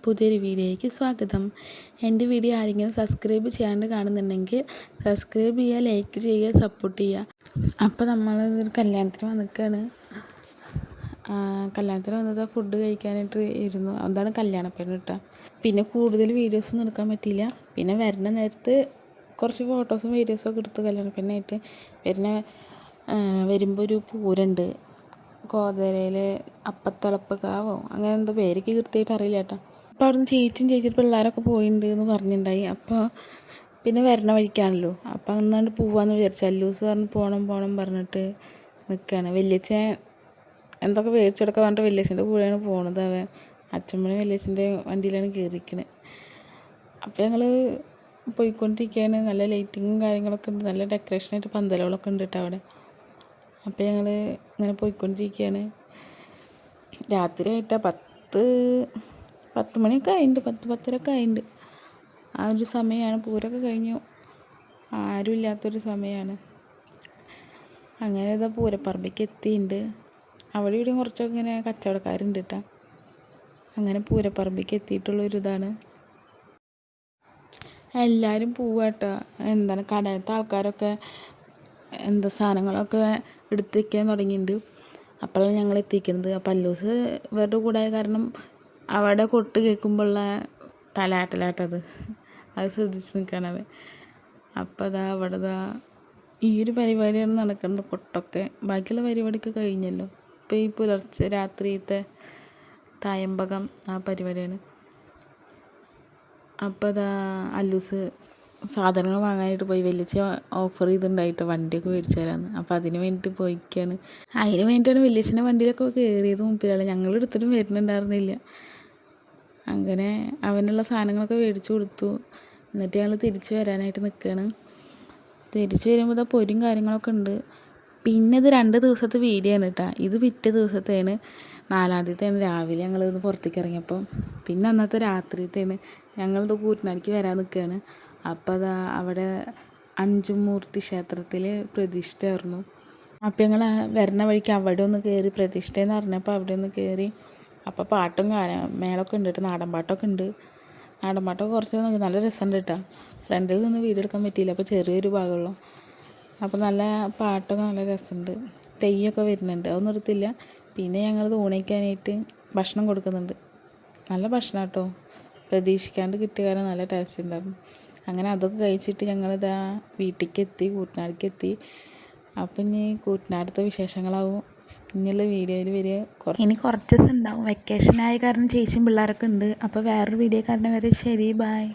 പുതിയൊരു വീഡിയോയ്ക്ക് സ്വാഗതം. എൻ്റെ വീഡിയോ ആരെങ്കിലും സബ്സ്ക്രൈബ് ചെയ്യാണ്ട് കാണുന്നുണ്ടെങ്കിൽ സബ്സ്ക്രൈബ് ചെയ്യുക, ലൈക്ക് ചെയ്യുക, സപ്പോർട്ട് ചെയ്യുക. അപ്പോൾ നമ്മളൊരു കല്യാണത്തിന് വന്നിക്കാണ്. കല്യാണത്തിന് വന്നത് ഫുഡ് കഴിക്കാനായിട്ട് ഇരുന്നു. അതാണ് കല്യാണപ്പെണ്ണ് കേട്ടോ. പിന്നെ കൂടുതൽ വീഡിയോസൊന്നും എടുക്കാൻ പറ്റിയില്ല. പിന്നെ വരുന്ന നേരത്ത് കുറച്ച് ഫോട്ടോസും വീഡിയോസൊക്കെ എടുത്തു. കല്യാണപ്പെണ്ണായിട്ട് വരുമ്പോൾ ഒരു പൂരമുണ്ട്. കോതരയിൽ അപ്പത്തളപ്പ് കാവോ അങ്ങനെ എന്തോ പേരൊക്കെ കൃത്യമായിട്ട് അറിയില്ല കേട്ടോ. അപ്പോൾ അവിടുന്ന് ചേച്ചിയും പിള്ളേരൊക്കെ പോയിട്ടുണ്ട് എന്ന് പറഞ്ഞിട്ടുണ്ടായി. അപ്പോൾ പിന്നെ വരണ വഴിക്കാണല്ലോ, അപ്പോൾ അന്നാണ്ട് പോവാന്ന് വിചാരിച്ചു. അല്ലൂസ് പോകണം പറഞ്ഞിട്ട് നിൽക്കുകയാണ്. വല്യച്ഛൻ എന്തൊക്കെ മേടിച്ചെടുക്കാൻ പറഞ്ഞിട്ട് വല്യച്ഛൻ്റെ കൂടെയാണ് പോണത്. അവൻ അച്ഛമ്മണി വല്യച്ഛൻ്റെ വണ്ടിയിലാണ് കയറിയിരിക്കുന്നത്. അപ്പോൾ ഞങ്ങൾ പോയിക്കൊണ്ടിരിക്കുകയാണ്. നല്ല ലൈറ്റിങ്ങും കാര്യങ്ങളൊക്കെ ഉണ്ട്, നല്ല ഡെക്കറേഷനായിട്ട് പന്തലുകളൊക്കെ ഉണ്ട് കേട്ടോ അവിടെ. അപ്പോൾ ഞങ്ങൾ ഇങ്ങനെ പോയിക്കൊണ്ടിരിക്കുകയാണ്. രാത്രി ആയിട്ടാണ് 10 മണിയൊക്കെ ആയിട്ടുണ്ട്, 10-10:30 ആയിട്ടുണ്ട്. ആ ഒരു സമയമാണ്. പൂരമൊക്കെ കഴിഞ്ഞു, ആരും ഇല്ലാത്തൊരു സമയമാണ്. അങ്ങനെ ഇതാ പൂരപ്പറമ്പേക്ക് എത്തിയിട്ടുണ്ട്. അവിടെ ഇവിടെയും കുറച്ചൊക്കെ ഇങ്ങനെ കച്ചവടക്കാരുണ്ട് കേട്ടോ. അങ്ങനെ പൂരപ്പറമ്പേക്ക് എത്തിയിട്ടുള്ളൊരിതാണ്. എല്ലാവരും പോവാട്ടോ. എന്താണ് കടയിലത്തെ ആൾക്കാരൊക്കെ സാധനങ്ങളൊക്കെ എടുത്ത് വയ്ക്കാൻ തുടങ്ങിയിട്ടുണ്ട്. അപ്പോഴാണ് ഞങ്ങൾ എത്തിക്കുന്നത്. അപ്പോൾ അല്ലൂസ് ഇവരുടെ കൂടെ ആയ കാരണം അവിടെ കൊട്ട് കേൾക്കുമ്പോഴുള്ള തലാട്ടലാട്ടത് അത് ശ്രദ്ധിച്ച് നിൽക്കണവൻ. അപ്പോൾ അവിടെ ഈ ഒരു പരിപാടിയാണ് നടക്കുന്നത്, കൊട്ടൊക്കെ. ബാക്കിയുള്ള പരിപാടിയൊക്കെ കഴിഞ്ഞല്ലോ. ഇപ്പോൾ ഈ പുലർച്ചെ രാത്രിയത്തെ തായമ്പകം ആ പരിപാടിയാണ്. അപ്പോൾ അല്ലൂസ് സാധനങ്ങൾ വാങ്ങാനായിട്ട് പോയി. വലിയ ഓഫർ ചെയ്തിട്ടുണ്ടായിട്ട് വണ്ടിയൊക്കെ മേടിച്ചു തരാമെന്ന്. അപ്പോൾ അതിന് വേണ്ടിയിട്ട് പോയിക്കാണ്. അതിന് വേണ്ടിയിട്ടാണ് വലിയച്ഛൻ്റെ വണ്ടിയിലൊക്കെ കയറിയത്. മുമ്പിലാണ് ഞങ്ങൾ എടുത്തിട്ടും വരുന്നുണ്ടായിരുന്നില്ല. അങ്ങനെ അവനുള്ള സാധനങ്ങളൊക്കെ മേടിച്ചു കൊടുത്തു. എന്നിട്ട് ഞങ്ങൾ തിരിച്ച് വരാനായിട്ട് നിൽക്കുകയാണ്. തിരിച്ച് വരുമ്പോൾ പൊരിയും കാര്യങ്ങളൊക്കെ ഉണ്ട്. പിന്നെ ഇത് 2 ദിവസത്തെ വീഡിയോ ആണ് കേട്ടോ. ഇത് പിറ്റേ ദിവസത്തെയാണ്, 4-ാമത്തെയാണ് രാവിലെ ഞങ്ങളിന്ന് പുറത്തേക്ക് ഇറങ്ങിയപ്പോൾ. പിന്നെ അന്നത്തെ രാത്രിയത്തെയാണ്. ഞങ്ങളിത് കൂറ്റനാടിക്ക് വരാൻ നിൽക്കുകയാണ്. അപ്പോൾ അവിടെ അഞ്ചുമൂർത്തി ക്ഷേത്രത്തിൽ പ്രതിഷ്ഠയായിരുന്നു. അപ്പോൾ ഞങ്ങൾ വരുന്ന വഴിക്ക് അവിടെ ഒന്ന് കയറി, പ്രതിഷ്ഠയെന്ന് പറഞ്ഞപ്പോൾ അവിടെ ഒന്ന് കയറി. അപ്പോൾ പാട്ടും മേളൊക്കെ ഉണ്ട് കേട്ടോ, നാടൻ പാട്ടൊക്കെ ഉണ്ട്. നാടൻ പാട്ടൊക്കെ കുറച്ച് നല്ല രസമുണ്ട് കേട്ടോ. ഫ്രണ്ടിൽ നിന്ന് വീഡിയോ എടുക്കാൻ പറ്റിയില്ല, അപ്പോൾ ചെറിയൊരു ഭാഗമുള്ളൂ. അപ്പോൾ നല്ല പാട്ടൊക്കെ നല്ല രസമുണ്ട്. തെയ്യൊക്കെ വരുന്നുണ്ട്, അതൊന്നും എടുത്തില്ല. പിന്നെ ഞങ്ങൾ ഊണിക്കാനായിട്ട് ഭക്ഷണം കൊടുക്കുന്നുണ്ട്. നല്ല ഭക്ഷണം കേട്ടോ, പ്രതീക്ഷിക്കാണ്ട് കിട്ടിയ കാരണം നല്ല ടേസ്റ്റ് ഉണ്ടായിരുന്നു. അങ്ങനെ അതൊക്കെ കഴിച്ചിട്ട് ഞങ്ങളിതാ വീട്ടിലേക്ക് എത്തി, കൂറ്റനാടിക്ക് എത്തി. അപ്പം ഇനി കൂറ്റനാടത്തെ വിശേഷങ്ങളാവും ഇനിയുള്ള വീഡിയോയിൽ വരിക. ഇനി കുറച്ച് ദിവസം ഉണ്ടാവും. വെക്കേഷനായ കാരണം ചേച്ചിയും പിള്ളേരൊക്കെ ഉണ്ട്. അപ്പോൾ വേറൊരു വീഡിയോ കാരണം വരെ ശരി, ബൈ.